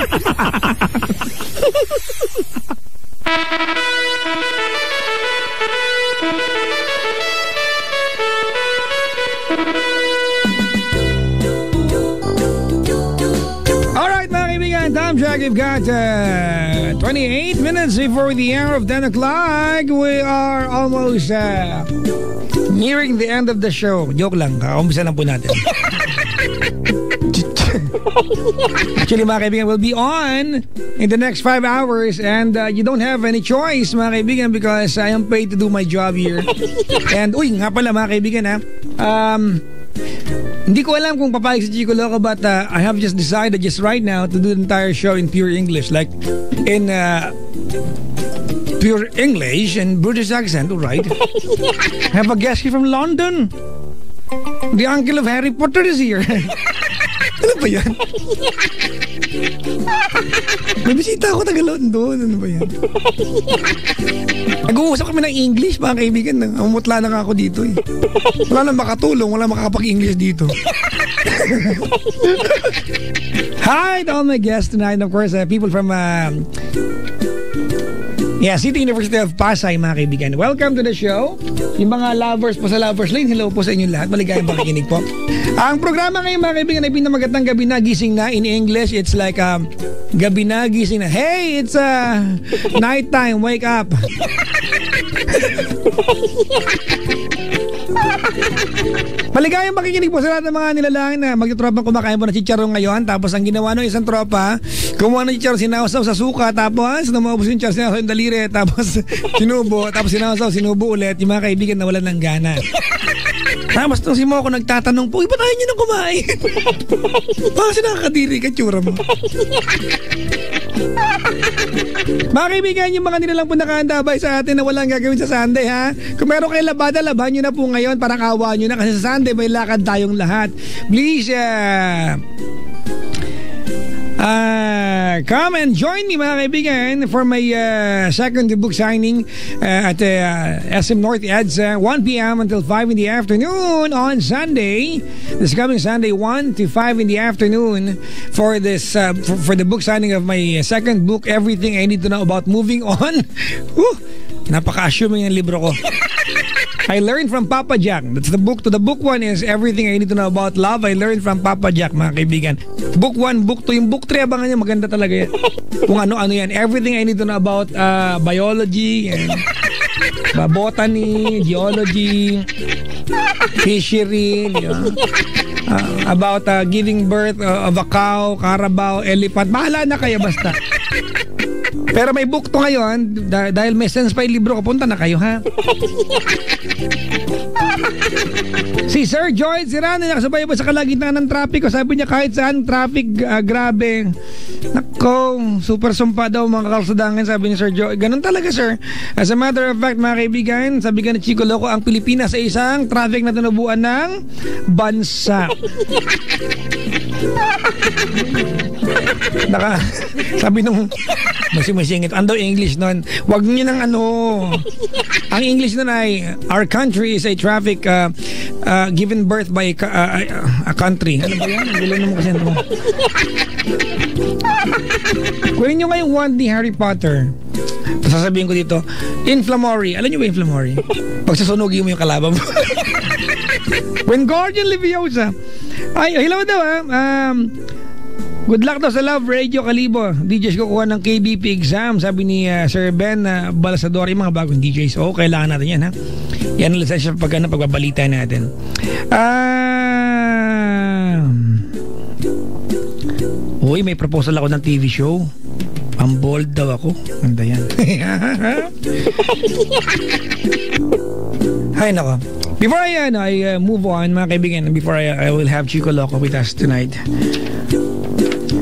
Alright mga kaibigan, time check. We've got 28 minutes before the hour of 10 o'clock. We are almost nearing the end of the show. Joke lang, kaumpisa na po natin. Actually mga kaibigan, we'll be on in the next 5 hours and you don't have any choice mga kaibigan because I am paid to do my job here. And uy, nga pala mga kaibigan hindi ko alam kung papayag si Chico Loco but I have just decided just right now to do the entire show in pure English, like in pure English and British accent, alright? I have a guest here from London. The uncle of Harry Potter is here. Ano ba yan? May bisita ako taga London. Ano ba yan? Nag-uusap kami ng English mga kaibigan. Umutla na nga ako dito eh. Wala nang makatulong, wala makakapag-English dito. Hi to all my guests tonight. Of course, people from City University of Pasay mga kaibigan. Welcome to the show. Yung mga lovers po sa Lovers Lane, hello po sa inyong lahat. Maligayang pakikinig po. Ang programa ngayon mga kaibigan ay pinamagandang gabi na gising na. In English, it's like gabi na gising na. Hey, it's night time, wake up. Maligayang makikinig po sa lahat ng mga nilalangin na magtitropang kumakain po ng chicharon ngayon. Tapos ang ginawa ng isang tropa, kumuha ng chicharon, sinawsaw sa suka. Tapos namabos yung chicharon, sinawsaw yung daliri. Tapos sinubo, tapos sinawsaw, sinubo ulit. Yung mga kaibigan na wala ng gana. Tapos nung si Moko nagtatanong po, ba't ayaw nyo nang kumain? Bakit nakakadiri ka, tsura mo? Mga kaibigan, yung mga nilalang po nakahandabay sa atin na walang gagawin sa Sunday ha. Kung meron kayo labada, laban nyo na po ngayon. Parang awa nyo na kasi sa Sunday may lakad tayong lahat. Please come and join me mga kaibigan for my second book signing at SM North Eds 1 p.m. until 5 in the afternoon on Sunday. This coming Sunday 1 to 5 in the afternoon for this for the book signing of my second book, Everything I Need to Know About Moving On. Napaka-assuming ang libro ko. I learned from Papa Jack. That's the book. To the book 1 is Everything I Need to Know About Love. I learned from Papa Jack, mga kaibigan. Book 1, book 2. Yung book 3, abangan niya, maganda talaga yan. Kung ano-ano yan. Everything I Need to Know About biology, and, botany, geology, fishery, about giving birth of a cow, carabao, elephant. Bahala na kayo basta. Pero may book to ngayon, dahil may sense pa yung libro, kapunta na kayo, ha? Si Sir Joy Sirano, nakasabay ba sa kalagitnaan ng traffic? Sabi niya kahit saan, traffic, grabe. Nako, super sumpa daw mga kalsadangin, sabi ni Sir Joy. Ganun talaga, sir. As a matter of fact, mga kaibigan, sabi ka ni Chico Loco, ang Pilipinas ay isang traffic na tinubuan ng bansa. Sabi nung masing-masingit, ando English nun, wag niyo nang ang English nun ay our country is a traffic given birth by a country. Ano ba yan? Ang gulo naman kasi ito. Kunin nyo ngayong wand ni Harry Potter. Sasabihin ko dito, inflammatory. Alam nyo ba inflammatory? Pag sasunugin mo yung kalaban mo. Wingardium Leviosa. Ay, hello daw good luck daw sa Love Radio Kalibo. DJs ko kuha ng KBP exam. Sabi ni Sir Ben Balasador, yung mga bagong DJs. Oo, kailangan natin yan, ha? Yan ang lisensya pagbabalita natin. Uy, may proposal ako ng TV show. Ang bold daw ako. Ganda yan. Hay nako. Before I move on, mga kaibigan, before I will have Chico Loco with us tonight,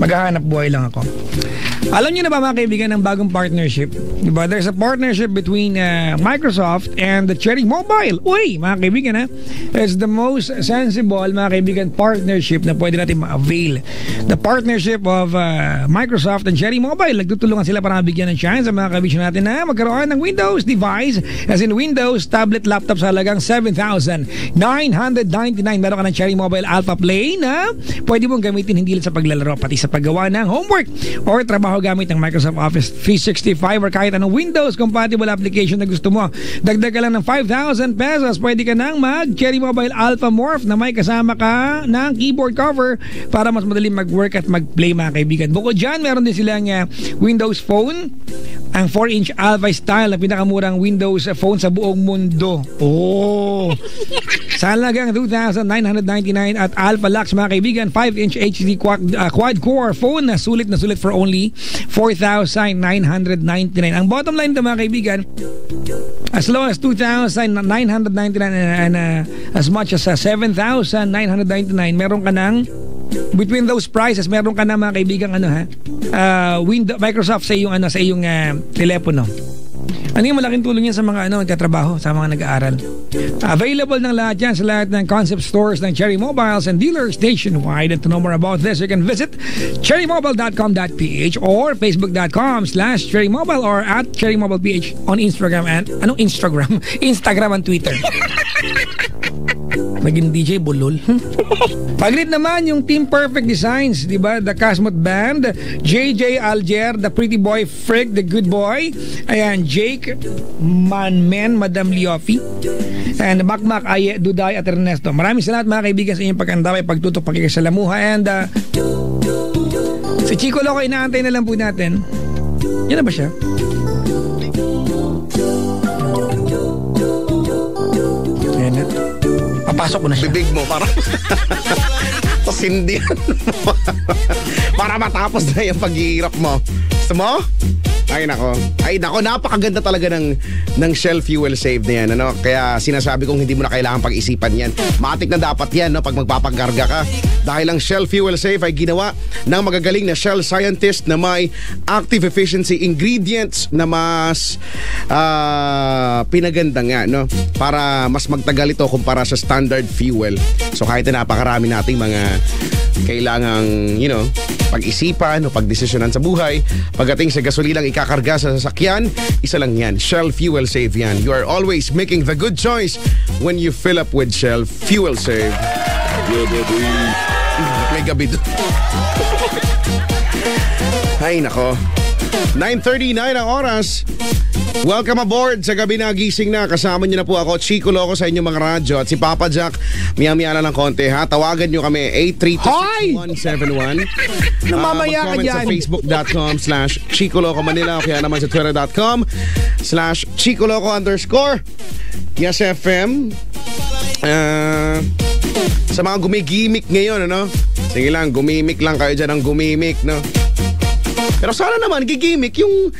maghahanap buhay lang ako. Alam niyo na ba mga kaibigan ng bagong partnership Diba? There's a partnership between Microsoft and the Cherry Mobile. Uy, mga kaibigan ha. It's the most sensible, mga kaibigan, partnership na pwede natin ma-avail. The partnership of Microsoft and Cherry Mobile. Nagtutulungan sila para mabigyan ng chance sa mga kaibigan natin na magkaroon ng Windows device, as in Windows tablet laptop sa halagang 7,999. Meron ka ng Cherry Mobile Alpha Play na pwede mong gamitin hindi lang sa paglalaro, pati sa paggawa ng homework or trabaho gamit ng Microsoft Office 365 or kahit anong Windows compatible application na gusto mo. Dagdag ka lang ng 5,000 pesos, pwede ka nang mag Cherry Mobile Alpha Morph na may kasama ka ng keyboard cover para mas madali mag-work at mag-play, mga kaibigan. Bukod dyan, meron din silang Windows Phone, ang 4-inch Alpha style na pinakamurang Windows phone sa buong mundo. Oh! Sa halagang 2,999 at Alpha Lux, mga kaibigan, 5-inch HD quad-core phone na sulit for only 4,999. Ang bottom line ito, mga kaibigan, as low as 2,999 and as much as 7,999, meron ka ng, between those prices, meron ka na, mga kaibigan, Microsoft sa iyong telepono. Ano yung malaking tulong yan sa mga nagtatrabaho, sa mga nag-aaral. Available ng lahat yan sa lahat ng concept stores ng Cherry Mobiles and dealers nationwide. And to know more about this, you can visit cherrymobile.com.ph or facebook.com/cherrymobile or at cherrymobileph on Instagram and Instagram and Twitter. Naging DJ bulol. Paglit naman yung Team Perfect Designs, di ba? The Casmot Band, JJ Alger, The Pretty Boy Frick, The Good Boy, ayan, Jake Manmen, Madam Liofi, and Makmak, Aye, Duday at Ernesto. Maraming salamat, mga kaibigan, sa inyong pag-andamay, pagtutok, pakikasalamuha, and si Chico Loco, inaantay na lang po natin. Yan na ba siya? Ayan na. Papasok ko na siya. Bibig mo para tapos hindi para matapos na yung paghihirap mo. Gusto mo? Ay nako, napakaganda talaga ng Shell Fuel Save na yan, ano? Kaya sinasabi kong hindi mo na kailangan pag-isipan yan. Matik na dapat yan, no, pag magpapagarga ka. Dahil ang Shell Fuel Save ay ginawa ng magagaling na Shell scientist na may active efficiency ingredients na mas pinaganda nga, no? Para mas magtagal ito kumpara sa standard fuel. So kahit na napakarami nating mga kailangang, pag-isipan o pagdesisyonan sa buhay, pagdating sa gasolinang ikakarga sa sasakyan, isa lang yan, Shell Fuel Save yan. You are always making the good choice when you fill up with Shell Fuel Save. May gabi doon. Ay nako, 9:39 ang oras. Welcome aboard sa gabi na gising na. Kasama niyo na po ako, Chico Loco, sa inyong mga radyo. At si Papa Jack, maya-maya na ng konti, ha? Tawagan niyo kami, 832-6171. Namamaya ka dyan. Sa facebook.com/Chico Loco Manila o kaya naman sa twitter.com/Chico Loco _ Yes FM. Sa mga gumigimik ngayon, ano? Sige lang, gumimik lang kayo dyan ng gumimik, no? Pero sana naman, gigimik yung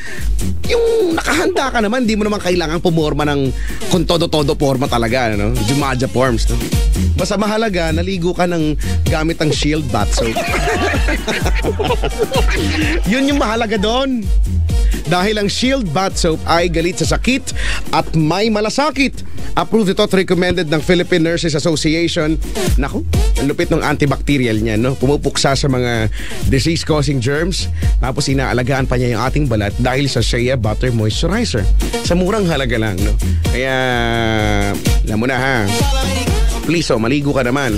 nakahanda ka naman, di mo naman kailangan pumorma ng kung todo-todo forma talaga, no? Jumaja forms, no? Basta mahalaga, naligo ka ng gamit ang Shield bath soap. Yun yung mahalaga doon. Dahil ang Shield bath soap ay galit sa sakit at may malasakit. Approved ito at recommended ng Philippine Nurses Association. Naku, ang lupit ng antibacterial niya, no? Pumupuksa sa mga disease-causing germs. Tapos inaalagaan pa niya yung ating balat dahil sa Shea Butter Moisturizer. Sa murang halaga lang, no? Kaya, alam mo na ha. Please, maligo ka naman.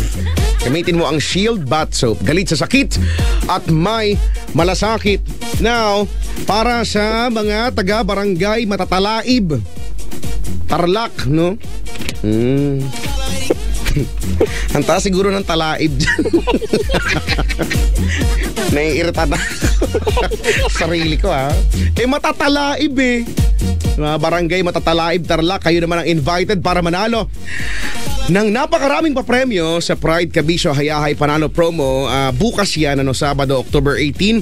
Gamitin mo ang Shield bath soap. Galit sa sakit at may malasakit. Now, para sa mga taga-barangay Matatalaib, Tarlac, no? Ang taas siguro ng talaib dyan. Naiirita na sarili ko, ha? Matatalaib eh. Mga barangay Matatalaib, Tarlac, kayo naman ang invited para manalo ng napakaraming papremyo sa Pride Kabisyo Hayahay Panalo Promo. Bukas yan, Sabado, October 18,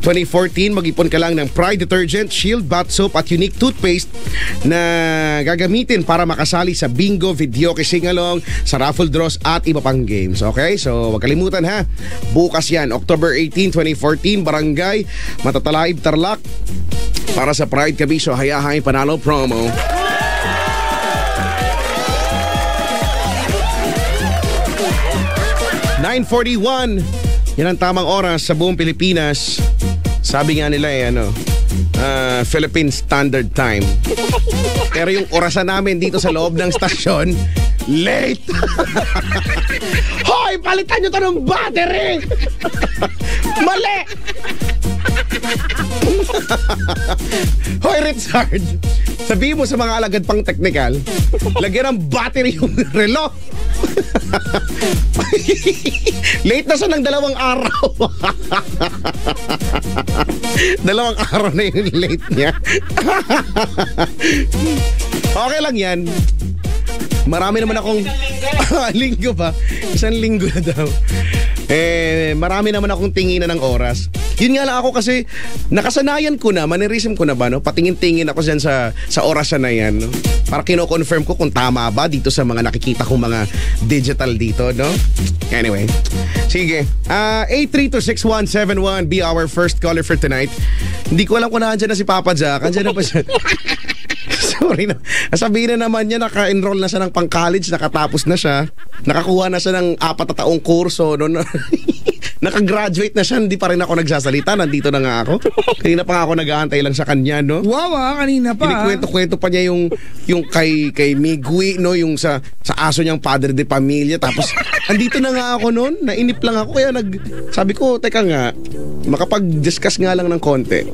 2014. Mag-ipon ka lang ng Pride Detergent, Shield Bath Soap at Unique Toothpaste na gagamitin para makasali sa bingo, video kisingalong, sa raffle draws at iba pang games. Okay? So, wag kalimutan ha. Bukas yan, October 18, 2014, Barangay Matatalaib, Tarlac. para sa Pride Kabisyo Hayahay Panalo promo. (9:41) Yan ang tamang oras sa buong Pilipinas. Sabi nga nila Philippine Standard Time. Pero yung orasan namin dito sa loob ng stasyon, late. Hoy, palitan nyo to ng battery. Mali. Hoy, Richard, sabihin mo sa mga alagad pang technical, lagyan ng battery yung relo. Late na siya ng 2 araw. 2 araw na yung late niya. Okay lang yan. Marami naman akong linggo pa. 1 linggo na daw. Marami naman akong tinginan ng oras. Yun nga lang ako kasi nakasanayan ko na, mannerism ko na ba, no? Patingin-tingin ako dyan sa orasan na yan, no? Para kino-confirm ko kung tama ba dito sa mga nakikita kong mga digital dito, no? Anyway, sige. 8326171 be our first caller for tonight. Hindi ko alam kung nandiyan na si Papa Jack. Andiyan na pa siya. Sorry na. Sabihin na naman niya, naka-enroll na siya ng pang-college, nakatapos na siya. Nakakuha na siya ng 4 na taong kurso, no? Nakagraduate na siya, hindi pa rin ako nagsasalita. Nandito na nga ako. Kanina pa nga ako nag-aantay lang sa kanya, no? Wow, kanina pa. Kinikwento-kwento pa niya yung kay Migui, no? Yung sa aso niyang padre de pamilya. Tapos, andito na nga ako noon. Nainip lang ako. Kaya sabi ko, teka nga, makapag-discuss nga lang ng konti.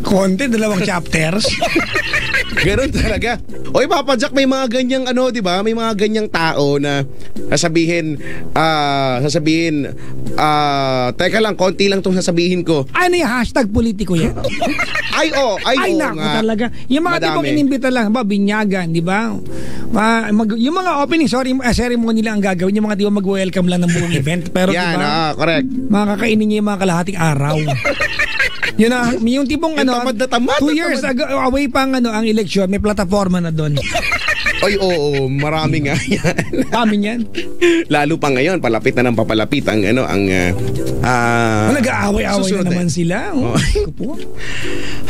Konti? 2 chapters? Ganun talaga. Oy, Papa Jack, may mga ganyang di ba? May mga ganyang tao na sasabihin, teka lang, konti lang tong sasabihin ko. Ano yung hashtag politiko yan? Ay, naku talaga. Yung mga tipong inimbita lang, binyagan, di ba? Yung mga opening, ceremony nila ang gagawin, yung mga di ba mag-welcome lang ng buong event. Pero yan, diba, correct. Makakainin niya yung mga kalahating araw. Yun na, yung tipong tamad 2 years ago, away pang ang eleksyon, may plataforma na doon. Ay, oo, marami nga yan. Dami yan. Lalo pa ngayon, palapit na ng papalapit ang nag-aaway-aaway na naman sila.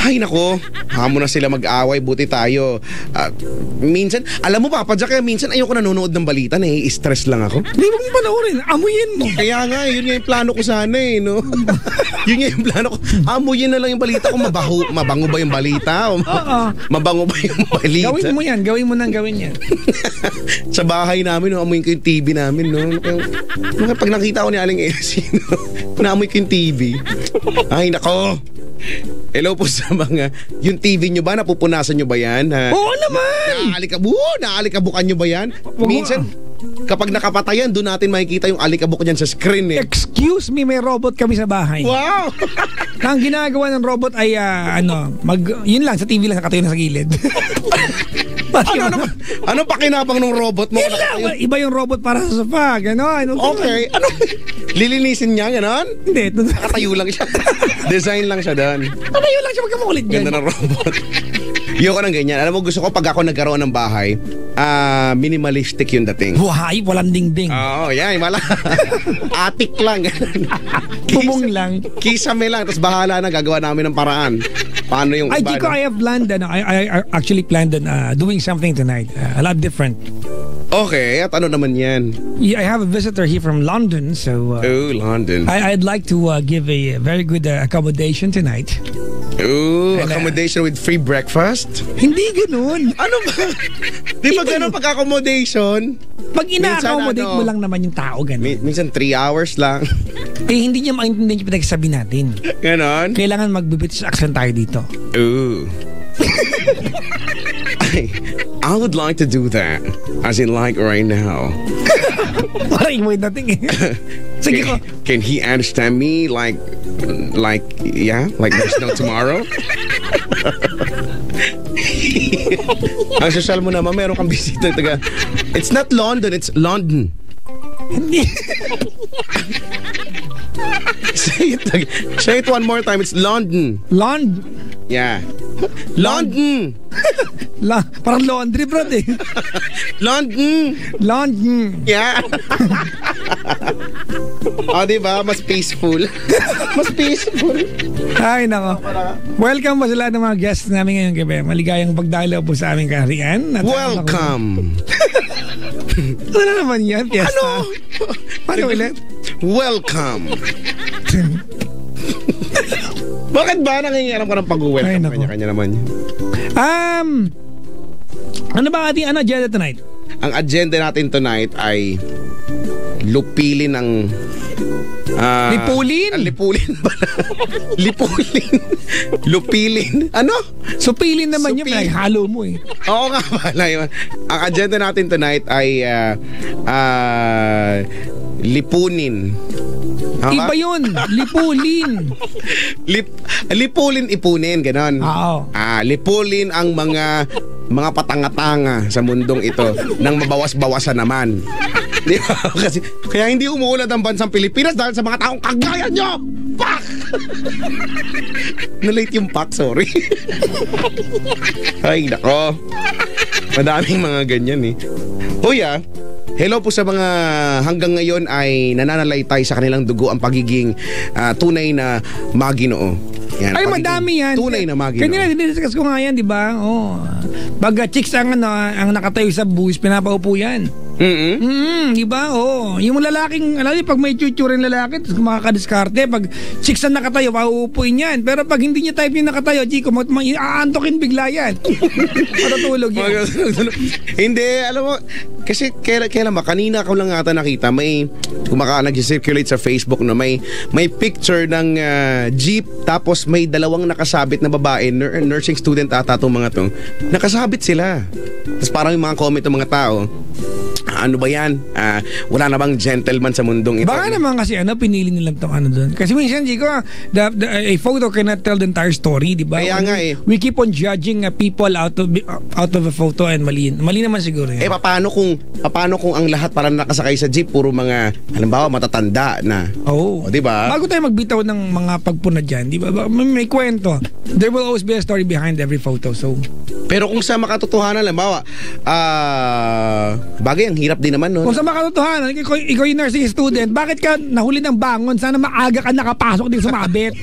Ay, nako, hamo na sila mag-aaway, buti tayo. Minsan, alam mo Papa Jack, minsan ayoko nanonood ng balita, nai-stress lang ako. Hindi mo panoorin, amuyin mo. Kaya nga, yun nga yung plano ko sana no? Yun nga yung plano ko. Amuyin na lang yung balita kung mabango ba yung balita? Mabango ba yung balita? Gawin mo yan, gawin yan. Sa bahay namin, amuyin ko yung TV namin, no? Pag nakita ko ni Aling Elsie, naamoy ko yung TV. Ay, nako. Hello po sa mga, yung TV nyo ba, napupunasan nyo ba yan? Oo naman! Naaalikabukan nyo ba yan? Minsan, kapag nakapatayan, doon natin makikita yung alikabok niyan sa screen eh. Excuse me, may robot kami sa bahay. Wow! Ang ginagawa ng robot ay yun lang, sa TV lang nakatayo na sa gilid. Ano pakinabang ng robot mo? Iba yung robot para sa sofa, gano'n. Okay. Lilinisin niya, gano'n? Hindi. Nakatayo lang siya. Design lang siya doon. Nakatayo lang siya, magkamukulit dyan. Ganda ng robot. Ayoko ng ganyan. Alam mo, gusto ko pag ako nagkaroon ng bahay, minimalistic yung dating. Buhay, walang dingding. Oo, yan. Wala. Attic lang. Bumong lang. Kisame lang. Tapos bahala na, gagawa namin ng paraan. Paano yung iba? Chico, I have planned, I actually planned on doing something tonight. A lot different. Okay, at ano naman yan? I have a visitor here from London, so... London. I'd like to give a very good accommodation tonight. Accommodation with free breakfast? Hindi ganun. Ano ba? Di ba ganun pag-accommodation? Pag ina-accommodate mo lang naman yung tao, ganun. Minsan 3 hours lang. Hindi niya maintindihan yung pinagsasabi natin. Ganon? Kailangan mag-British accent tayo dito. I would like to do that. As in like right now. Parang mo dating eh. Sige ko. Can he understand me like there's no tomorrow? Ang social mo naman, meron kang bisita. It's not London, it's London. Hindi. Say it one more time, it's London. Yeah. London. Parang laundry, bro, eh. London. London. Yeah. Diba? Mas peaceful. Mas peaceful. Ay, nako. Welcome po sa lahat ng mga guests namin ngayong gabi. Maligayang pagdalaw po sa aming kaharian. Welcome. Ano naman yan, Fiesta? Ano? Paano ulit? Welcome. Bakit ba nangingialam ka ng pag-welcome? Kanya-kanya naman yun. Ano ba ating agenda tonight? Ang agenda natin tonight ay lupilin ng lipulin? Lipulin ba? Lipulin. Lupilin. Ano? Supilin naman yun. Halo mo eh. Oo nga pala yun. Ang agenda natin tonight ay lipunin. Iba yun. Lipulin. Lipulin, ipunin. Ganon. Oo. Lipulin ang mga patangatanga sa mundong ito nang mabawas-bawasan naman. Di ba? Kasi, kaya hindi umuulat ang bansang Pilipinas dahil sa mga taong kagaya nyo! Pak! Na-late yung pak, sorry. Ay, nako. Madaming mga ganyan eh. Hello po sa mga hanggang ngayon ay nananalaytay sa kanilang dugo ang pagiging tunay na maginoo. Yan, ay, madami yan. Tunay na maginoo. Kanina, dinidiscuss ko nga yan, di ba? Baga chicks ang nakatayo sa buwis, pinapaupo yan. Di ba? Yung lalaking, alam niyo, pag may chuchuring lalaki, makakadiskarte, pag chicks ang nakatayo, pauupuin yan. Pero pag hindi niya type yung nakatayo, chiko, aantokin bigla yan. Matutulog yan. Hindi, alam mo, kasi kailan ba, kanina ko lang ata nakita, may nag-circulate sa Facebook na may picture ng jeep, tapos may dalawang nakasabit na babae, nursing student ata itong mga to. Nakasabit sila. Tapos parang yung mga comment ng mga tao, ano ba yan? Wala na bang gentleman sa mundong ito? Baka naman kasi pinili nilang itong doon. Kasi minsan, Chico, a photo cannot tell the entire story, di ba? Kaya nga eh. We keep on judging people out of a photo and mali naman siguro yan. Paano kung ang lahat parang nakasakay sa jeep, puro mga, halimbawa, matatanda na. Di ba? Bago tayo magbitaw ng mga pagpuna dyan, di ba? May kwento. There will always be a story behind every photo, so... Pero kung sa makatotohanan, halimbawa, bagay, ang hirap din naman nun. Kung sa makatotohanan, ikaw yung nursing student, bakit ka nahuli ng bangon? Sana maaga ka nakapasok din sumabit.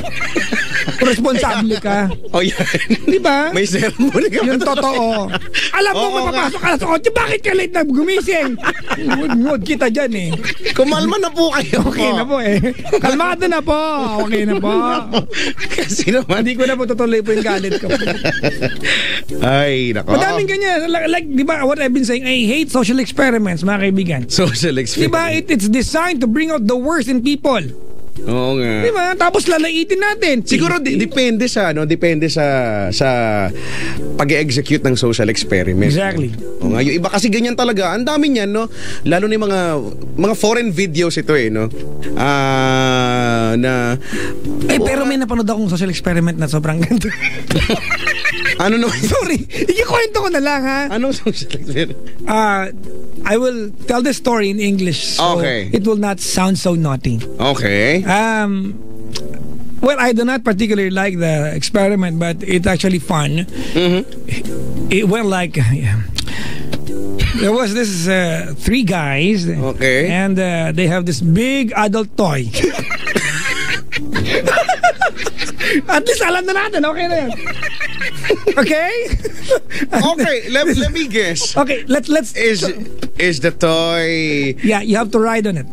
Responsable ka. Yan. Di ba? May sermon ka. Yung totoo. Alam mo, mapapasok ka sa 8, bakit ka late na gumising? Ngod kita dyan eh. Kumalma na po kayo. Okay na po eh. Kalmado na po. Okay na po. Kasi naman. Hindi ko na po tutuloy po yung galit ko. Ay, nako. Madaming ganyan. Like, di ba, what I've been saying, I hate social experiments, mga kaibigan. Social experiments. Di ba, it's designed to bring out the worst in people. Oo nga. Di ba? Tapos lalaitin natin. Siguro depende sa pag-execute ng social experiment. Exactly. O nga, yung iba kasi ganyan talaga. Ang dami niyan, no? Lalo na yung mga foreign videos ito eh, no? Pero may napanood akong social experiment na sobrang ganda. Ano naman? Sorry. Ikikwento ko na lang, ha? Anong social experiment? I will tell the story in English so it will not sound so naughty. Okay. Well, I do not particularly like the experiment, but it's actually fun. It went like... There was this 3 guys. Okay. And they have this big adult toy. At least alam na natin. Okay na yan. Okay? Okay, let me guess. Okay, let's is the toy... Yeah, you have to ride on it.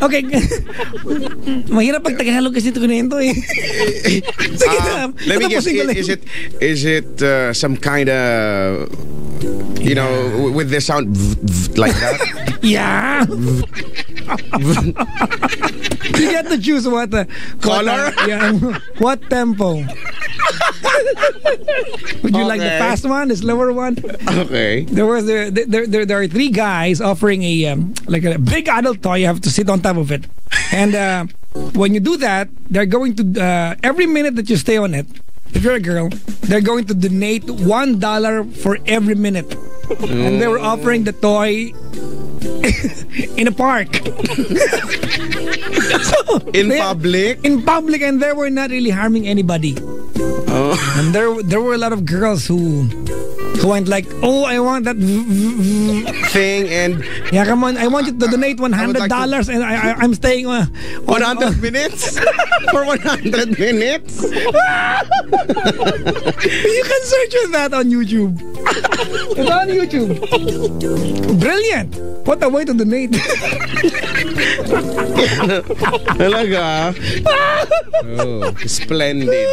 Okay. Mahirap pag Tagalog kasi ito kunento eh. Sige na. Let me guess, is it some kind of, you know, with the sound like that? Yeah. You get to choose what color? What tempo. Would you like the fast one, the slower one? Okay. There are 3 guys offering a like a big adult toy. You have to sit on top of it, and when you do that, they're going to every minute that you stay on it. If you're a girl, they're going to donate $1 for every minute, and they were offering the toy in a park. In public? In public, and they were not really harming anybody. Oh. And there were a lot of girls who went like, oh, I want that Thing and yeah, come on, I want you to donate $100 and I'm staying 100 minutes? For 100 minutes? You can search for that on YouTube. It's on YouTube. Brilliant. What a way to donate. Talaga? Oh, splendid.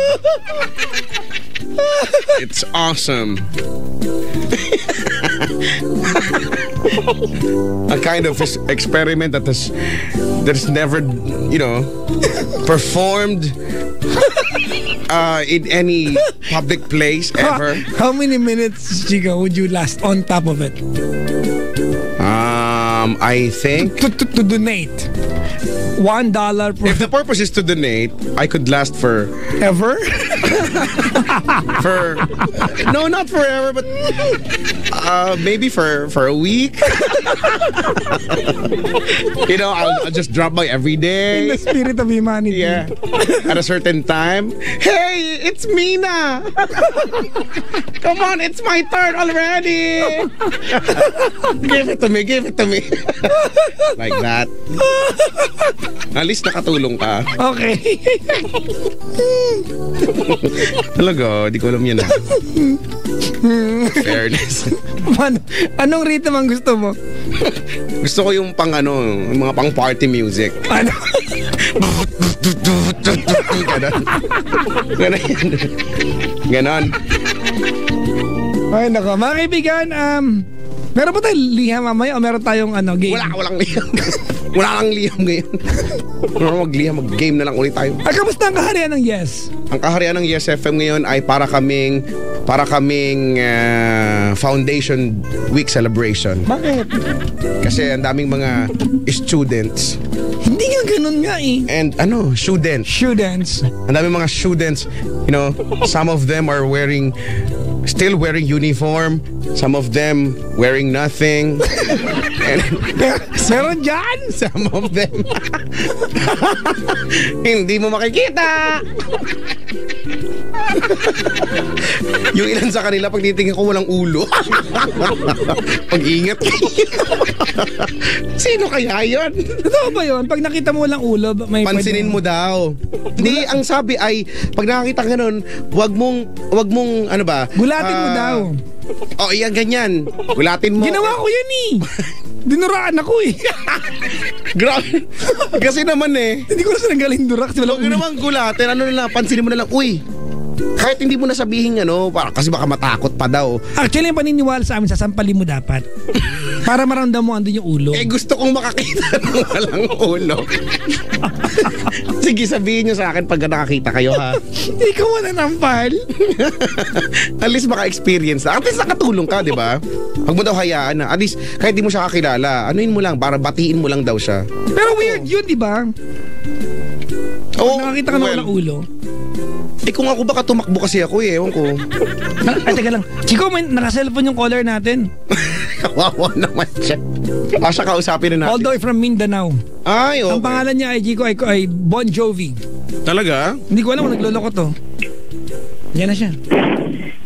It's awesome. A kind of experiment that's never, performed in any public place ever. How many minutes, Chico, would you last on top of it? I think To donate $1 per if the purpose is to donate, I could last for ever. no, not forever, but maybe for a week. I'll just drop by every In day. the spirit of humanity. Yeah, at a certain time. Hey, it's Mina. Come on, it's my turn already. Give it to me. Like that. At least nakatulong ka. Okay. Talaga, di ko alam yan. Fairness. Anong rhythm ang gusto mo? Gusto ko yung yung mga pang party music. Ano? Ganon. Ay, nako. Mga kaibigan, meron ba tayong liham mamaya o meron tayong game? Walang liham. Wala kang liham ngayon. Magliham, mag-game na lang ulit tayo. Kamusta ang kaharian ng Yes? Ang kaharian ng Yes FM ngayon ay para kaming Foundation Week celebration. Bakit? Kasi ang daming mga students. Hindi nga ganun nga eh. And students. Students. Ang daming mga students, some of them are still wearing uniform, some of them wearing nothing. And Meron dyan? some of them hindi mo makikita. Yung ilan sa kanila pag titingin ko walang ulo. Pag-ingat. Sino kaya yun? Totoo ba yun? Pag nakita mo walang ulo, may pansinin mo daw. Hindi, ang sabi ay pag nakakita ka nun, wag mong gulatin mo daw. Oh, iya ganyan. Gulatin mo. Ginawa ko yan eh. Dinuraan ako eh. Grabe. Kasi naman Hindi ko na sila galing durak. Huwag naman gulatin. Pansinin mo na lang. Uy, kahit hindi mo na sabihin kasi baka matakot pa daw. Actually, yung paniniwala sa amin, sasampalin mo dapat. Para maramdam mo andun yung ulo. Gusto kong makakita ng walang ulo. Sige, sabihin nyo sa akin pag nakakita kayo, ha? Ikaw mo na nampal. At least maka-experience na. At least nakatulong ka, di ba? Huwag mo daw hayaan na. At least, kahit di mo siya kakilala, anuin mo lang, para batiin mo lang daw siya. Pero weird yun, di ba? Nakakita ka na walang ulo. Kung ako baka tumakbo kasi ako ewan ko. Ay, teka lang. Chico, naka-cellphone yung caller natin. Kawawa naman siya. Siya kausapin na natin. All the way from Mindanao. Ay, okay. Ang pangalan niya ay Chico ay Bon Jovi. Talaga? Hindi ko alam kung nagloloko to. Yan na siya.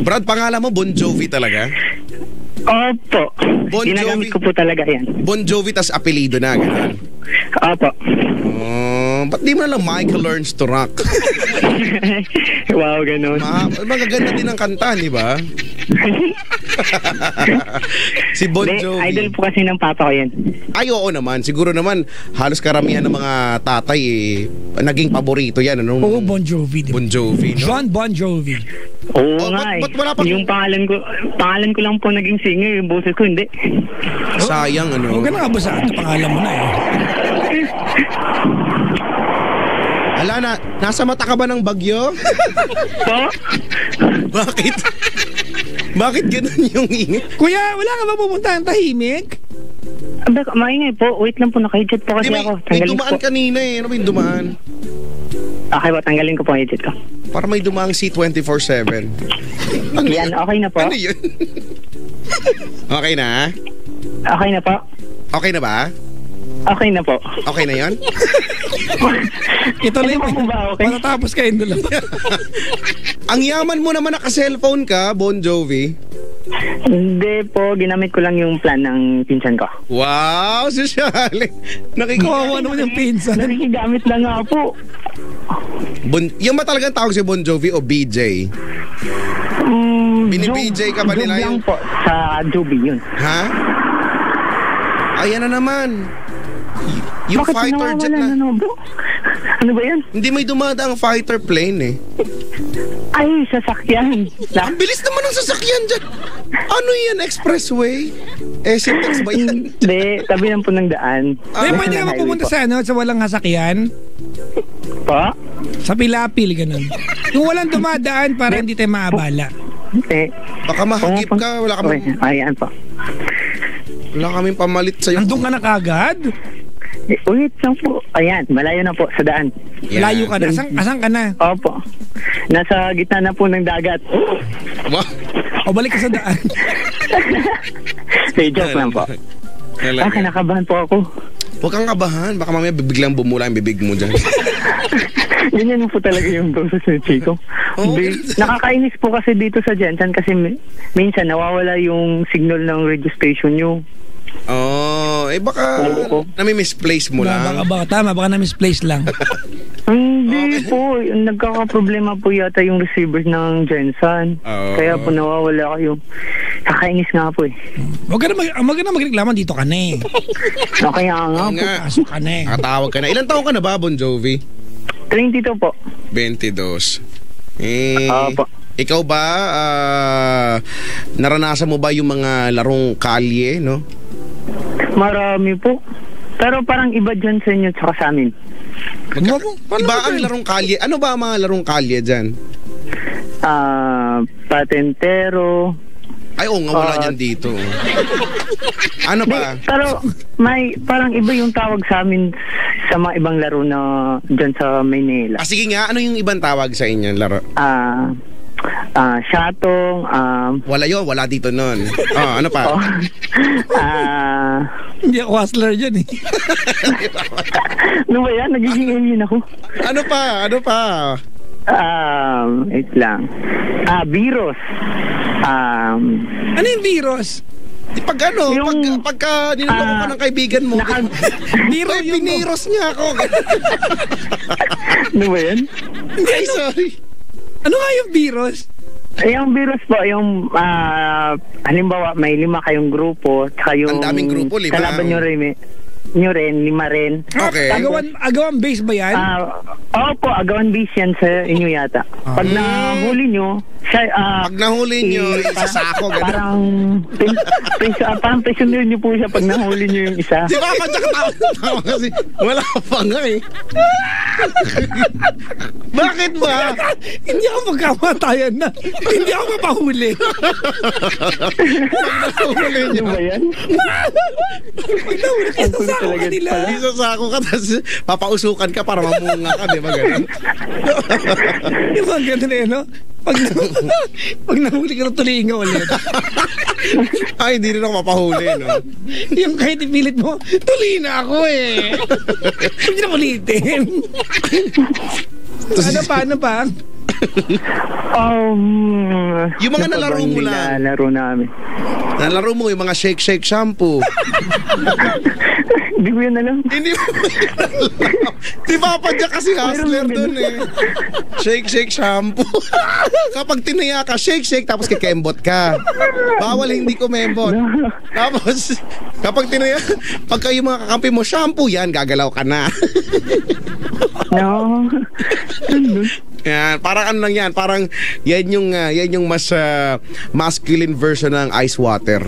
Brad, pangalan mo Bon Jovi talaga? Opo. Bon Ginagamit Jovi. ko po talaga yan. Bon Jovi tas apelido na, gano'n. Opo. Ba't di mo na lang Michael Learns to Rock? Wow, ganun. Magaganda din ang kanta, di ba? Si Bon Jovi. Idol po kasi ng papa ko yan. Ay, oo naman. Siguro naman, halos karamihan ng mga tatay naging paborito yan. Oo, Bon Jovi. Bon Jovi, no? John Bon Jovi. Oo nga ba't wala pa? Yung pangalan ko lang po naging singer. Yung boses ko, hindi. Sayang, Huwag ka na kabasa. Pangalan mo na Ala na, nasa mata ka ba ng bagyo? Po? Bakit? Bakit ganun yung ingay? Kuya, wala ka ba pupuntahan tahimik? Maingay po. Wait lang po, naka-headset po kasi ako. May dumaan kanina Ano ba yung dumaan? Okay po, tanggalin ko po ang headset ko. Para may dumaang C24/7. Yan, okay na po. Ano yun? Okay na? Okay na po. Okay na ba? Okay na po. Okay na yan? Ito lang Hindi pa po ba okay? matatapos kayong dalawa. Ang yaman mo naman naka-cellphone ka, Bon Jovi. Hindi po, ginamit ko lang yung plan ng pinsan ko. Wow, sosyali. Kawawa naman yung pinsan. Nakikigamit lang nga po. Yung ba talagang tawag si Bon Jovi o BJ? Bini-BJ ka ba nila yung... yung... po, sa Joby yun. Ha? Ayan na naman. Yung Bakit fighter jet na. Ano, bro? Ano ba yan? Hindi may dumadaang fighter plane eh. Ay, sasakyan. Ang bilis naman ng sasakyan dyan. Ano yan? Expressway? Sintex ba yan? Hindi, tabi lang po ng daan. Pwede ka mapupunta sa ano, sa walang hasakyan? Po? Sa Pilapil, ganun. Yung walang dumadaan para hindi tayo maabala. Baka mahagip ka. Wala kaming, Ayan po. wala kaming pamalit sa'yo. Andun ka na kagad? Wait lang po. Ayan, malayo na po sa daan. Yan. Layo ka na. Asan ka na? Opo. Nasa gitna na po ng dagat. Wow. O balik ka sa daan. Joke lang po. Kinakabahan po ako. Huwag kang kabahan. Baka mamaya biglang bumula yung bibig mo dyan. Ganyan po talaga yung boses ni Chico. Nakakainis po kasi dito sa Jensen kasi minsan nawawala yung signal ng radio station nyo. Baka nami-misplace mo lang. Baka na-misplace lang. Hindi po. Nagkakaproblema po yata yung receivers ng Jensen. Kaya po nawawala kayo. Kakainis nga po eh. Huwag ka na magreklaman, dito ka na eh. Kaya nga po. Pasok ka na eh. Nakatawag ka na. Ilan taon ka na ba, Bon Jovi? 22 po. 22. Opo. Ikaw ba, naranasan mo ba yung mga larong kalye, no? Marami po. Pero parang iba dyan sa inyo tsaka sa amin. Iba ang larong kalye. Ano ba ang mga larong kalye dyan? Patentero. Ay, oo nga, wala dyan dito. Ano ba? Pero may parang iba yung tawag sa amin sa mga ibang laro na dyan sa Maynila. Sige nga, ano yung ibang tawag sa inyo laro? Shatong, Wala yun, wala dito nun. Ano pa? Hindi ako hustler dyan eh. Ano ba yan? Nagiging alien ako. Ano pa? Wait lang. Virus. Ano yung virus? Pagka niloloko ka ng kaibigan mo. Piniros niya ako. Ano ba yan? Ay, sorry. Ano nga yung virus? Yung virus po, yung halimbawa may 5 kayong grupo, tsaka yung ang daming grupo, 5. kalaban nyo rin, 5 rin. Okay. Agawan base ba yan? Opo, agawan base yan sa inyo yata. Pag nahuli nyo, pag nahuli nyo, isasako, gano'n. Parang prisoner nyo po siya pag nahuli nyo yung isa. Di ba? Tawa kasi wala pa nga eh. Bakit ba? Hindi ako magkamatayan na. Hindi ako mapahuli. Nahuli nyo. Ano ba yan? Pag nahuli ka, sasako ka nila. Isasako ka, tapos papausukan ka para mamunga ka, di ba gano'n? Di ba gano'n eh, no? Pag nahuli ka, tuloyin ka ulit. Ay, hindi rin ako mapahuli, no? Yung kahit ipilit mo, tuloy na ako eh. Hindi na ulitin. Ano pa? Yung mga nalaro mo lang. Nalaro namin. Nalaro mo yung mga shake shampoo. Hindi ko yan alam. Hindi mo alam. Di ba pa dyan kasi hustler dun eh. Shake shampoo. Kapag tinaya ka, shake tapos kikembot ka. Bawal hindi ko membot. Tapos kapag tinaya, pagka yung mga kakampi mo, shampoo yan, gagalaw ka na. No. Yan, parang ano lang yan, parang yan yung mas masculine version ng ice water.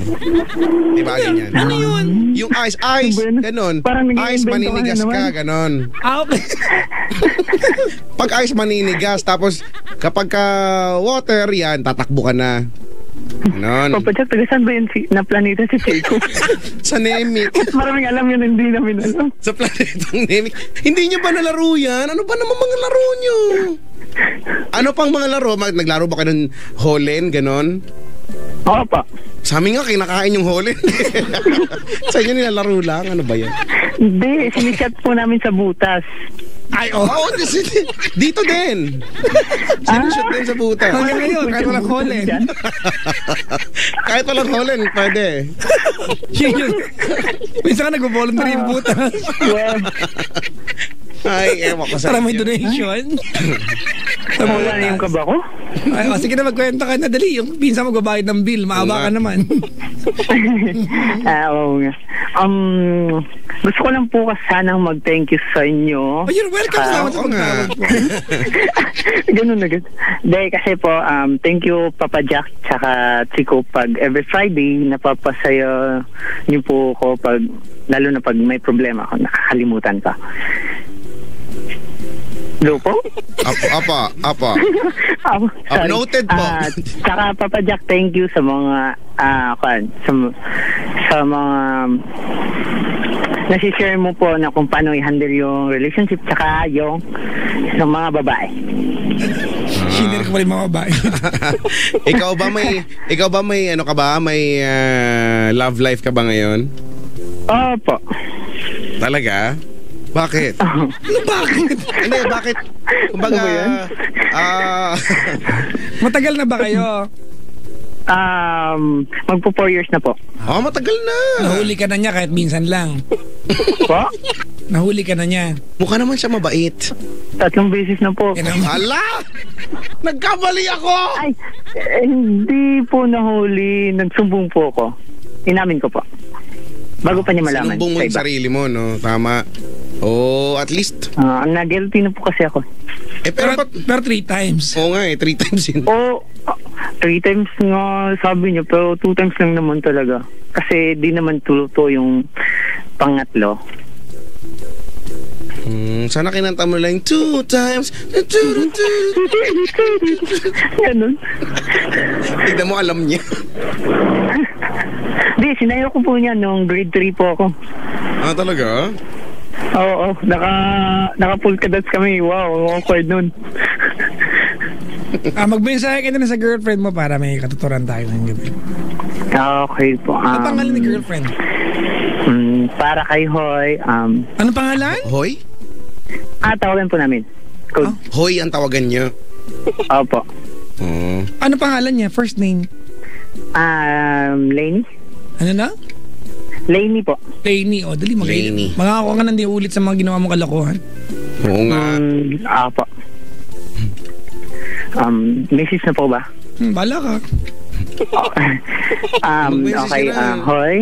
Di ba ganyan? Ano yun? Yung ice, ganon. Ice, nag-i-invento maninigas ka, ganon. Okay. Pag ice, maninigas, tapos kapag water, yan, tatakbo ka na. Ganon. Papa Jack, taga saan ba yun na planeta si Chico? Sa Nemik. Maraming alam yun, hindi namin alam. Sa planetang Nemik. Hindi nyo ba nalaro yan? Ano ba naman mga laro nyo? Ano pang mga laro? Naglaro ba kayo ng Holen, ganon? Opo. Sa amin nga, kinakain yung Holland. Sa inyo nilalaro lang. Ano ba yan? Hindi, sinichat po namin sa butas. Ay, Oo, dito din. Sinushoot din sa butas. Hanggang ngayon, kahit walang Holland. Kahit walang Holland, pwede. Yun. Minsan ka nag-voluntary yung butas. Well, Ay, ewan ko sa Para may inyo. donation. wala na yung kaba ko. Ay, sige na, magkwento ka na. Dali, yung pinsan magbabayad ng bill. Maaba ka naman. Oo nga. Gusto ko lang po sanang mag-thank you sa inyo. Oh, you're welcome. Salamat sa Oo nga. pagtawag po. Ganun na ganun. Dahil kasi po, thank you Papa Jack tsaka Chico pag every Friday napapasaya niyo po ako pag, lalo na pag may problema ako, nakakalimutan pa. Hello po? Apa. Sorry. Noted po. Tsaka Papa Jack, thank you sa mga sa mga nasishare mo po na kung paano i-handle yung relationship tsaka yung ng mga babae. Shinare ko pa rin mga babae. ikaw ba may ano ka ba? May love life ka ba ngayon? Opo. Talaga? Bakit? Ano bakit? Hindi, bakit? Kumbaga, Ano ba yan? Matagal na ba kayo? Magpo 4 years na po. matagal na. Nahuli ka na niya kahit minsan lang. Po? Nahuli ka na niya. Mukha naman siya mabait. 3 beses na po. Yan ang- Hala! Nagkamali ako! Ay, hindi po nahuli. Nagsumbong po ako. Inamin ko po. Bago pa niya malaman. Sinumbong mo sa yung iba. sarili mo, no? Tama. At least. Na-guilty na po kasi ako. Pero Pero 3 times. Oo nga 3 times yun. 3 times nga sabi niya, pero 2 times lang naman talaga. Kasi di naman tuluto yung pangatlo. Sana kinanta mo lang 2 times. Ganun. Tignan mo, alam niya. Di, sinayo ko po niya nung grade 3 po ako. Talaga? Oo, naka-full cadets kami. Wow, awkward nun. Magmensahe ka na sa girlfriend mo para may katuturan tayo ng gabi. Okay po. Ano pangalan ni girlfriend? Para kay Hoy, Ano pangalan? Hoy? tawagan po namin. Code. Hoy ang tawagan niyo. Opo. Ano pangalan niya? First name? Lainey? Ano na? Lainey po. Lainey. O, dali. Lainey. Makakakuha ka nang di ulit sa mga ginawa mong kalokohan. Oo nga. Opo. Mrs. na po ba? Bala ka. Okay, Hoy.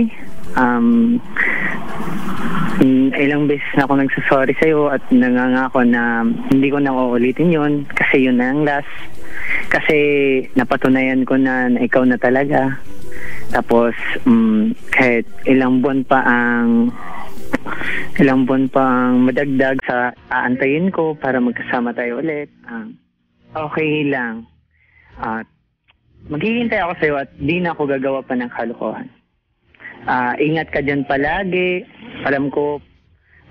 Ilang beses na ako nagsasorry sa'yo at nangangako na hindi ko na uulitin yun kasi yun na ang last. Kasi napatunayan ko na ikaw na talaga. Tapos kahit ilang buwan pa ang madagdag sa aantayin ko para magkasama tayo ulit. Okay lang. At maghihintay ako sa'yo at di na ako gagawa pa ng kalokohan. Ingat ka dyan palagi. Alam ko,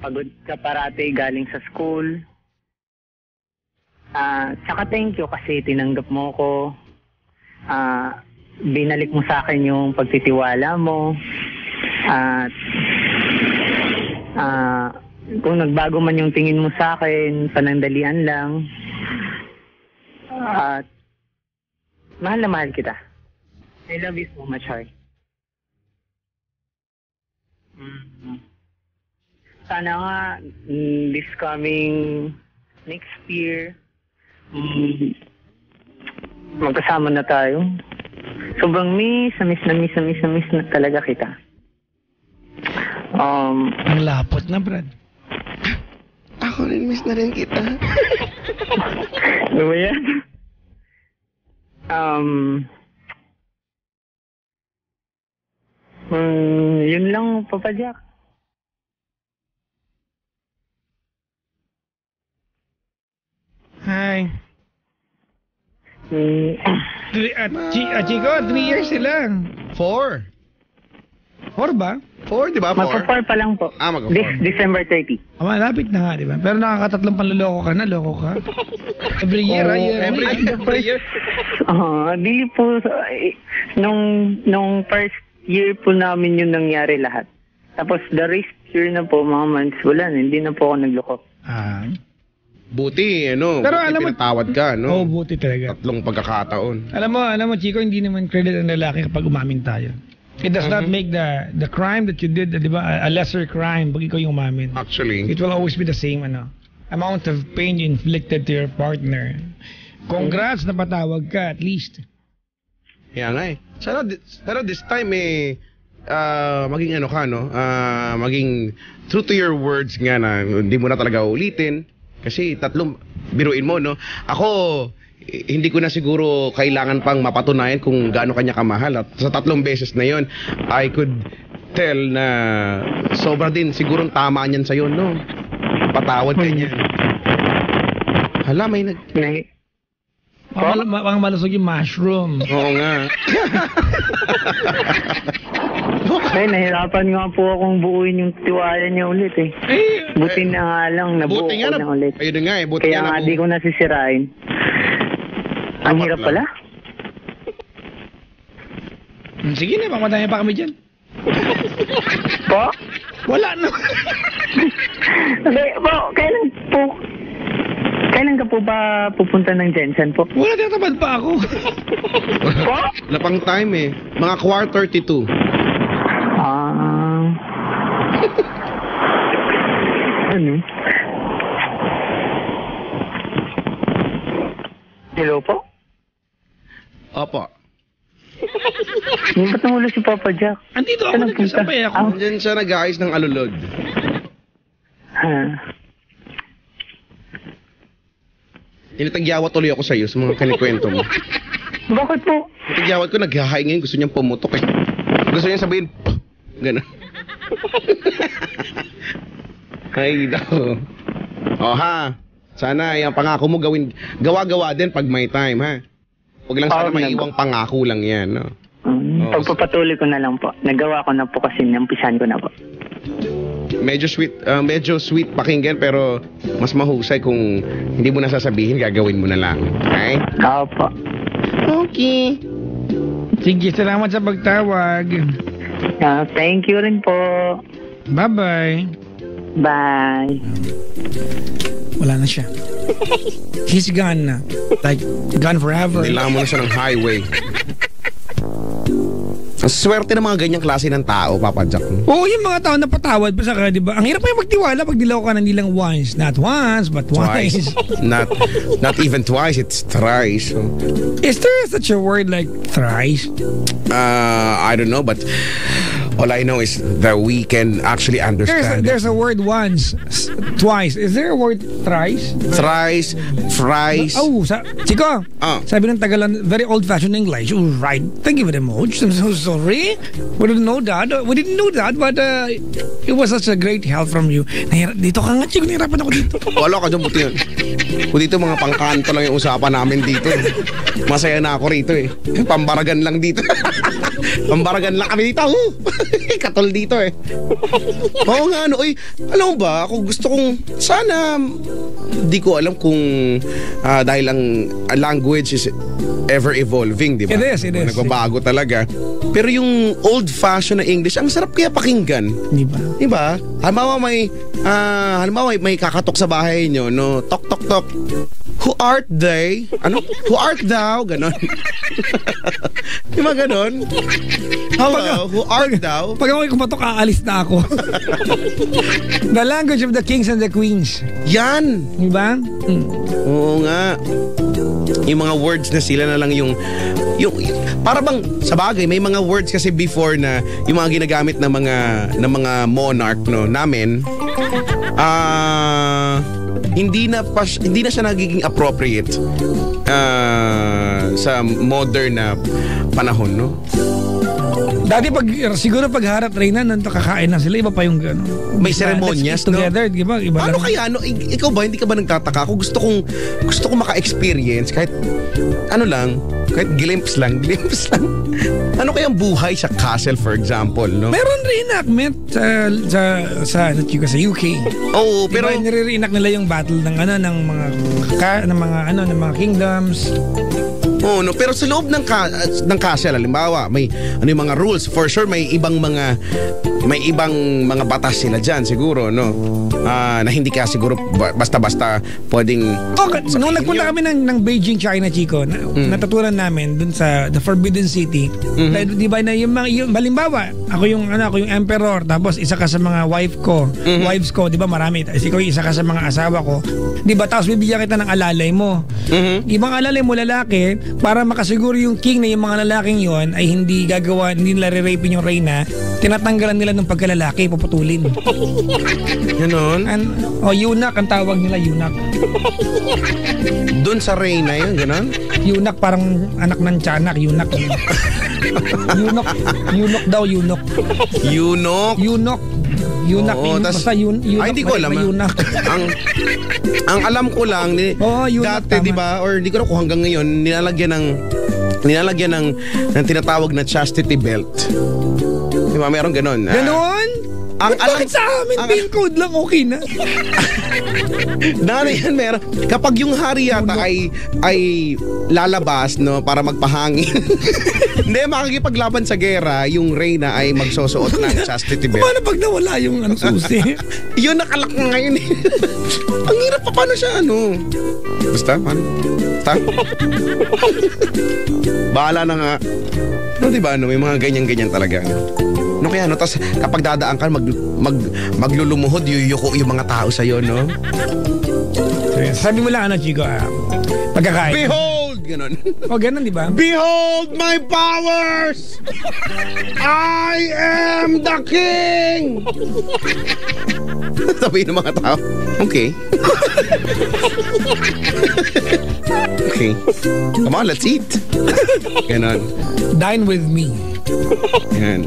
pagod ka parati galing sa school. Tsaka thank you kasi tinanggap mo ko. Binalik mo sa akin yung pagtitiwala mo. At kung nagbago man yung tingin mo sa akin, panandalian lang. At mahal na mahal kita. I love you so much, Hoy. Sana nga this coming next year magkasama na tayo. Sobrang miss na talaga kita. Ang lapot na, Brad. Ako rin, miss na rin kita. Ano ba yan? Yun lang, Papa Jack. Hi. Chico, 3 years sila. 4. 4 ba? 4, di ba? 4? Magpa-4 pa lang po. Magpa-4. December 30. Malapit na nga, di ba? Pero nakakatatlong panloloko ka na, loko ka. Every year, Every year. Dili po, nung first year po namin yung nangyari lahat. Tapos the rest year na po, mga months, wala na, hindi na po ako nagloko. Buti, Pero buti alam mo, pinatawad ka, no? Oo, buti talaga. 3 pagkakataon. Alam mo, Chico, hindi naman credit ang lalaki kapag umamin tayo. It does not make the crime that you did, di ba, a lesser crime pag ikaw yung umamin. Actually. It will always be the same, amount of pain you inflicted to your partner. Congrats na patawag ka, at least. Yan nga eh. Sana this time maging maging true to your words nga na hindi mo na talaga ulitin. Kasi 3, biruin mo, no? Ako, hindi ko na siguro kailangan pang mapatunayan kung gaano kanya kamahal. At sa 3 beses na yon, I could tell na sobra din sigurong tama niyan sa'yo, no? Patawad ka niyan. Hala, may Ang malusog yung mushroom. Oo nga. Nahirapan nga po akong buuin yung tiwala niya ulit eh. Buti na nga lang, nabuo ko na ulit. Ayun nga eh, buti Kaya nga di ko nasisirain. Ang hirap pala. Sige na, pamatayan pa kami dyan. Po? Wala na. Kailan ka po ba pupunta ng Jensen po? Wala, tinatamad pa ako. Po? Lapang time eh. Mga 4:32. Ano? Hello po? Opo. Ba't namula si Papa Jack? Andito ako, nagkasabay ako. Diyan siya nag-aayos ng alulod. Tinitagyawat tuloy ako sa'yo sa mga kanikwento mo. Bakit po? Tinitagyawat ko, nag-hahay ngayon. Gusto niyang pumutok eh. Gusto niya sabihin, gano'n. Ay, daw. Ha. Sana yung pangako mo gawa-gawa din pag may time, ha? Huwag lang sana maiiwang pangako lang yan, no? Pagpapatuloy ko na lang po. Nagawa ko na po kasi nampisan ko na po. Medyo sweet pakinggan pero mas mahusay kung hindi mo na sasabihin, gagawin mo na lang. Okay? Opo. Okay. Sige, salamat sa pagtawag. Thank you rin po. Bye-bye. Bye. Wala na siya. He's gone na. Like, gone forever. Nilaan mo na siya ng highway. Ang swerte ng mga ganyang klase ng tao, Papa Jack. Oo, yung mga tao na patawad pa sa di ba? Ang hirap pa yung magtiwala pag dilaw ka na nilang once. Not once, but twice. Not even twice, it's thrice. Is there such a word like thrice? I don't know, but all I know is that we can actually understand. There's a word once, twice. Is there a word thrice? Thrice, fries. Oh, Chico, sabi ng Tagalan, very old-fashioned English. Oh, right. Thank you very much. I'm so sorry. We didn't know that, but it was such a great help from you. Dito ka nga, Chico. Nahirapan ako dito. Wala ka dyan, buti yun. Buti dito, mga pangkanto lang yung usapan namin dito. Masaya na ako rito eh. Pambaragan lang dito. Pambaragan lang kami dito. Katol dito eh. Oo nga, alam mo ba, ako gusto kong, sana, di ko alam kung dahil ang language is ever evolving, di ba? It is. Nagbabago talaga. Pero yung old-fashioned na English, ang sarap kaya pakinggan. Di ba? Halimbawa may kakatok sa bahay nyo, no? Tok, tok, tok. Who art they? Ano? Who art thou? Ganon. Di ba ganon? Hello, who art thou? Pag ako'y kumatok, aalis na ako. The language of the kings and the queens. Yan! Di ba? Oo nga. Yung mga words na sila na lang yung para bang sa bagay may mga words kasi before na yung mga ginagamit ng mga monarch no namin hindi na siya nagiging appropriate sa modern na panahon, no? Dati siguro pag harap Reyna, nandito kakain na sila, iba pa yung May seremonyas, no? Together, iba Paano lang. kaya, ikaw ba, hindi ka ba nagtataka? Ako gusto kong maka-experience kahit kahit glimpse lang. Ano kayang buhay sa castle, for example, no? Meron reenactment sa UK. Oo, pero nire-reenact nila yung battle ng mga kingdoms. Oo, no, pero sa loob ng castle, halimbawa, may yung mga rules, for sure may ibang mga batas sila diyan siguro, no? Na hindi ka siguro basta-basta pwedeng. Nung nagpunta kami ng Beijing, China, Chico, natutunan namin dun sa The Forbidden City. Di ba na yung halimbawa, ako yung emperor, tapos isa ka sa mga wives ko, di ba marami, ikaw yung isa ka sa mga asawa ko, di ba, tapos bibigyan kita ng alalay mo. Ibang alalay mo lalaki, para makasiguro yung king na yung mga lalaking yon ay hindi nila re-rape yung reyna, tinatanggalan nila ng pagkalalaki, puputulin. Ganon? Eunuch ang tawag nila, eunuch. Doon sa reyna yun, ganon? Eunuch, parang anak ng tiyanak, eunuch. Eunuch daw, eunuch. Oo, basta eunuch. Ay, hindi ko alam. Ang alam ko lang, dati, di ba, or hindi ko na kung hanggang ngayon, nilalagyan ng tinatawag na chastity belt. Di ba, meron ganon. Ganon? Bakit sa amin, pin code lang okay na? Yan, meron. Kapag yung hari yata ay lalabas, no, para magpahangin. Hindi, makakipaglaban sa gera, yung reyna ay magsusuot ng chastity belt. Paano pag nawala yung susi? Yun, nakalak na ngayon. Ang hirap pa, paano siya, Basta, paano? Bahala na nga. Di ba, may mga ganyan-ganyan talaga. Kaya, tapos kapag dadaan ka, maglulumuhod, yuyuko yung mga tao sa'yo, no? Sabi mo lang, Chico, pagkakain. Behold! Ganon. Ganon, di ba? Behold my powers! I am the king! Sabihin ng mga tao, okay. Okay. Come on, let's eat. Ganon. Dine with me. Yan.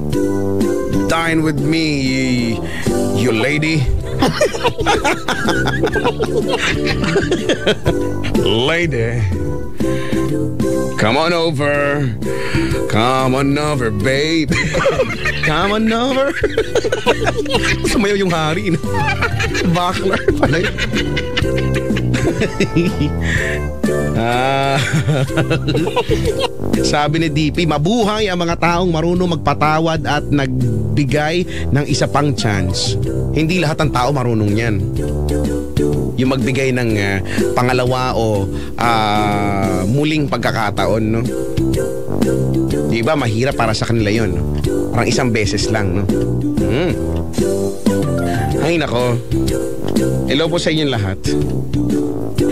Dine with me, you lady. Lady. Come on over. Come on over, babe. Come on over. Sumayaw yung hari. Baklar pala yun. Sabi ni DP, mabuhay ang mga taong marunong magpatawad at nagbigay ng isa pang chance. Hindi lahat ng tao marunong yan. Yung magbigay ng pangalawa o muling pagkakataon, no? Diba, mahirap para sa kanila yun, no? Parang isang beses lang, no? Ay, nako. Hello po sa inyong lahat.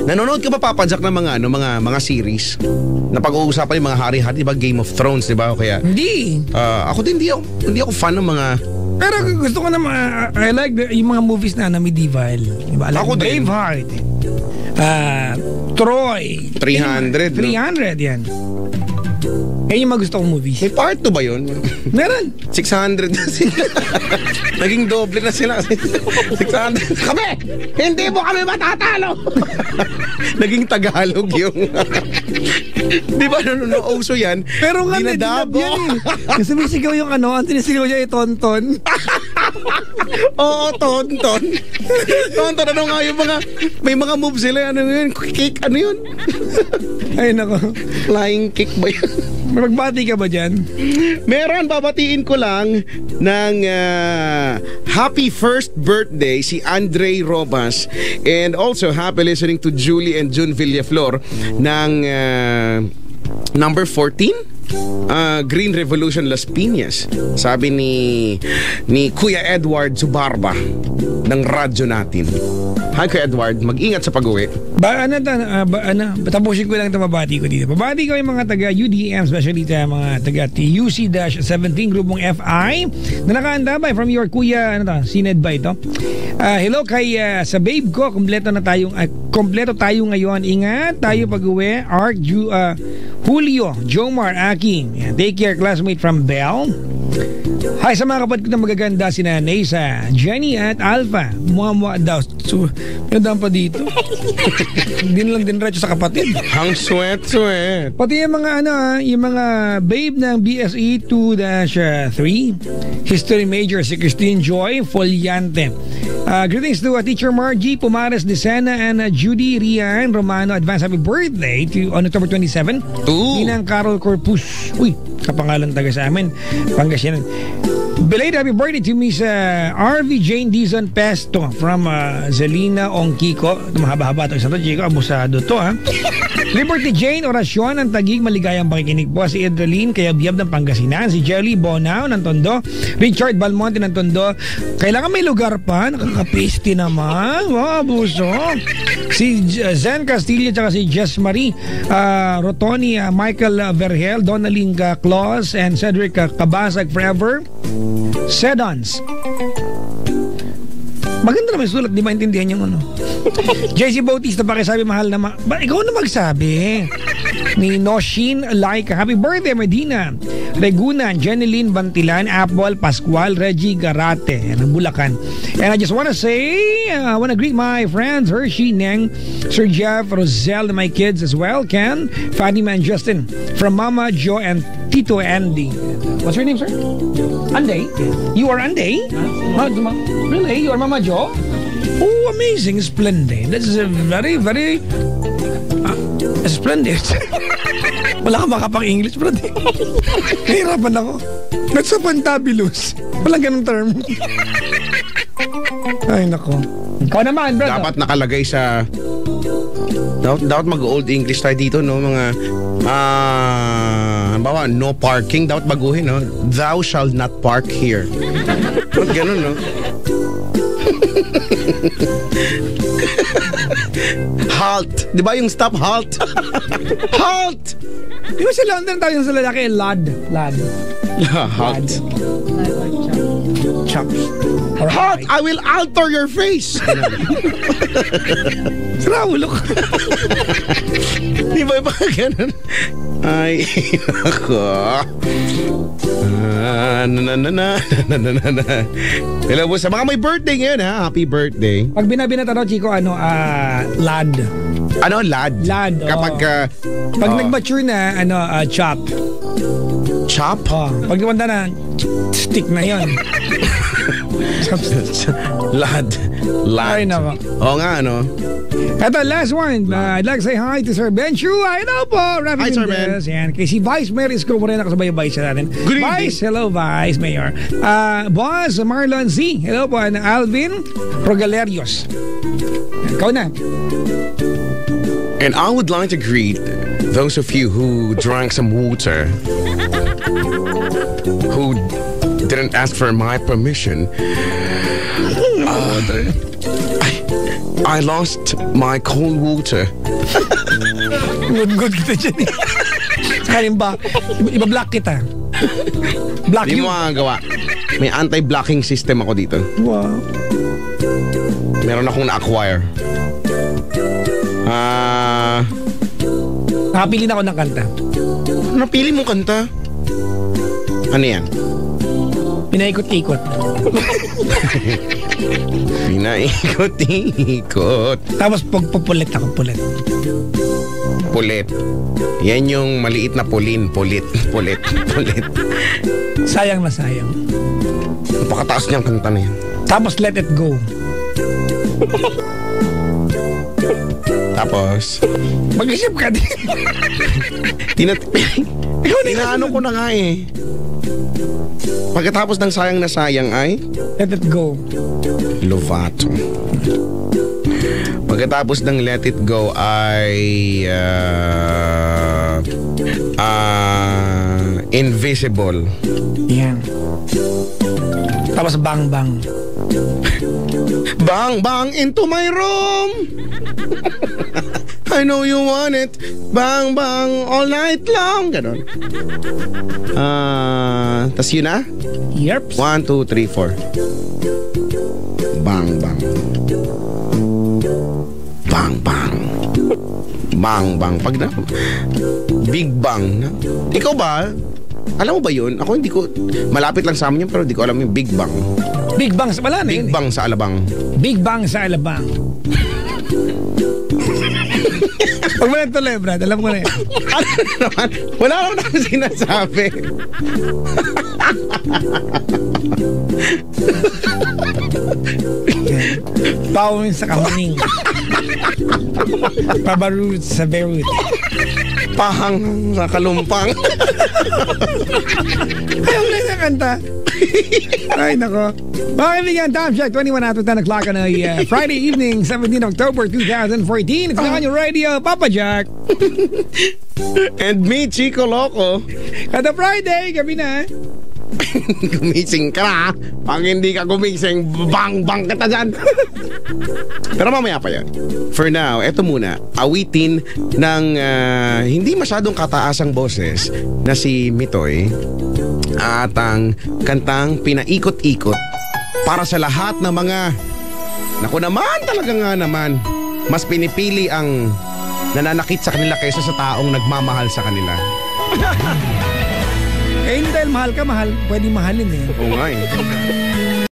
Nanonood ka ba, Papa Jack, ng mga series na pag-uusapan yung mga hari-hari, diba? Game of Thrones, diba? O kaya Hindi. Ako din, hindi ako fan ng mga. Pero gusto ko na I like yung mga movies na medieval, diba? Like Ako din. Braveheart. Troy. 300, no? 300, yan. Yan yung mga gusto kong movies. May part 2 ba yun? Meron. 600 na sila. Naging doble na sila. 600. Kami! Hindi mo kami matatalo! Naging Tagalog yung. Di ba uso yan? Pero nga, dinadabo. yan eh. Kasi may sigaw yung ang sinisigaw niya ay Tonton. Oo, Tonton. Tonton, ano nga yung may mga moves sila. Ano yun? Kick, ano yun? Ay, nako. Flying kick ba yun? May magbati ka ba dyan? Meron, babatiin ko lang ng happy first birthday si Andre Robas, and also happy listening to Julie and June Villaflor ng number 14, Green Revolution Las Piñas. Sabi ni Kuya Edward Subarba ng radyo natin. Hi, Kuya Edward, mag-ingat sa pag-uwi. Tapusin ko lang ito, mabati ko dito. Mabati ko yung mga taga UDM, especially sa mga taga UC-17 grupong FI na nakaanda ba from your Kuya, Sined ba ito? Hello kay sa babe ko, kompleto tayo ngayon. Ingat tayo pag-uwi. Julio, Jomar, Aking. Take care, classmate from Bell. Hi sa mga kapatid ko na magaganda, sina Nesa, Jenny at Alpha. Muha daw. So, pinadaan pa dito. Hindi na lang dinretso sa kapatid. Ang sweat. Pati yung mga yung mga babe ng BSE 2-3 History Major, si Christine Joy Foliante. Greetings to Teacher Margie Pumares Decena and Judy Rian Romano. Advance happy birthday to on October 27. Ninang Carol Corpus. Uy, kapangalan taga sa amin. Pangasinan. Belated happy birthday to Miss RV Jane Dizon Pesto from Zelina Ongkiko. Mahaba-haba ito. Isang to, Chico. Abusado to, ha? Liberty Jane Orasyon ng Tagig. Maligayang pakikinig po. Si Edralyn Kayabiyab ng Pangasinan. Si Jelly Bonao ng Tondo. Richard Balmonte ng Tondo. Kailangan may lugar pa. Nakakapiste naman. Wow, abuso. Si Zen Castillo at si Jess Marie Rotoni, Michael Vergel, Donaling Claus, and Cedric Kabasag Forever. Sedans. Maganda naman sulat, di maintindihan yung ano. JC Bautista, pakisabi mahal na ikaw na magsabi. Ni Noshin Laika, happy birthday Medina. Regunan, Jeneline Bantilan, Apple, Pascual, Reggie Garate, ng Bulacan. And I just want to say, I want to greet my friends, Hershey, Neng, Sir Jeff, Roselle, and my kids as well, Ken, Fatima, and Justin, from Mama Jo and Tito Andy. What's your name, sir? Anday? You are Anday? Really? You are Mama Jo? Oh, amazing. Splendid. This is a very, very splendid. Wala ka makapang-English, bro. Nahirapan ako. That's so fantabulous. Walang ganong term. Ay, nako. Ikaw naman, bro. Dapat nakalagay sa... Dapat mag-old English tayo dito, no? Mga... bawa, no parking. Dapat baguhin, no? Thou shall not park here. Ganun, no? Halt. Di ba yung stop, halt? Halt! Di ba sa London tayo sa lalaki, lad. Halt. Chops. Halt! I will alter your face! Sira ulo ka. Di ba ganun? Ay, ako. Hello po sa mga may birthday ngayon, ha? Happy birthday. Pag binabinata daw, Chico, lad. Ano, lad? Lad, Kapag, pag nag-mature na, chop. Chop? Pag lumanda na, stick na yon. Lad. Ay, nako. Oo nga, ano? Ito, last one. I'd like to say hi to Sir Ben Chu. I know po. Hi, Sir Ben. Yan. Kay si Vice Mayor Isko Morena kasabay Vice natin. Good evening. Vice, hello Vice Mayor. Boss Marlon Z. Hello po. Alvin Rogalerios. Ikaw na. And I would like to greet those of you who drank some water, who didn't ask for my permission. I lost my cold water. Good kita dyan eh. Kanin ba? Iba-block kita. Block Hindi you. mo magawa. May anti-blocking system ako dito. Wow. Meron akong na-acquire. Nakapili na ako ng kanta. Napili mo kanta? Ano yan? Pinaikot-ikot. Pinaikot-ikot. Tapos pagpupulit ako, pulit. Pulit. Yan yung maliit na pulin. Pulit. Sayang na sayang. Napakataas niyang kanta na yan. Tapos let it go. Tapos, Mag-isip ka din. Inaano ko na nga eh. Pagkatapos ng sayang na sayang ay Let it go. Lovato. Pagkatapos ng let it go ay invisible. Yan. Tapos bang bang. Bang bang into my room. I know you want it. Bang bang all night long. Ganon. Tas yun na? Yerps. 1, 2, 3, 4. Bang bang. Bang bang. Bang bang. Pag na Big bang na. Ikaw ba? Alam mo ba yun? Ako hindi ko, malapit lang sa amin yun, pero hindi ko alam yung Big Bang. Big Bang sa wala na Big yun. Bang sa Alabang. Big Bang sa Alabang. Huwag mo na tuloy, Brad. Alam ko na yun. Ano naman? Wala naman ako sinasabi. Bawin sa kamaning. Pabarut sa Beirut. Pahang sa kalumpang. Ayaw na yung kanta. Ay, nako. Mga kaibigan, time check, 21 after 10 o'clock on a Friday evening, 17 October 2014. It's on your radio, Papa Jack. And me, Chico Loco. Kada Friday, gabi na. Gumising ka na. Pag hindi ka gumising, bang-bang kita dyan. Pero mamaya pa yan. For now, eto muna. Awitin ng hindi masyadong kataasang boses na si Mitoy. At ang kantang Pinaikot-ikot para sa lahat ng mga naku naman, talaga nga naman, mas pinipili ang nananakit sa kanila kaysa sa taong nagmamahal sa kanila. Eh, hindi dahil mahal ka, pwede mahalin eh. Oo nga eh.